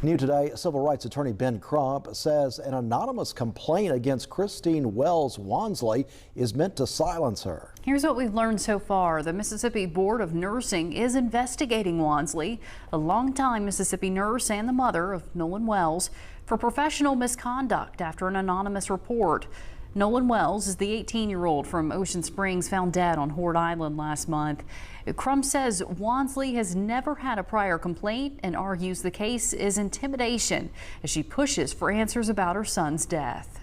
New today, civil rights attorney Ben Crump says an anonymous complaint against Christine Wells Wonsley is meant to silence her. Here's what we've learned so far. The Mississippi Board of Nursing is investigating Wonsley, a longtime Mississippi nurse and the mother of Nolan Wells, for professional misconduct after an anonymous report. Nolan Wells is the 18-year-old from Ocean Springs found dead on Horde Island last month. Crump says Wonsley has never had a prior complaint and argues the case is intimidation as she pushes for answers about her son's death.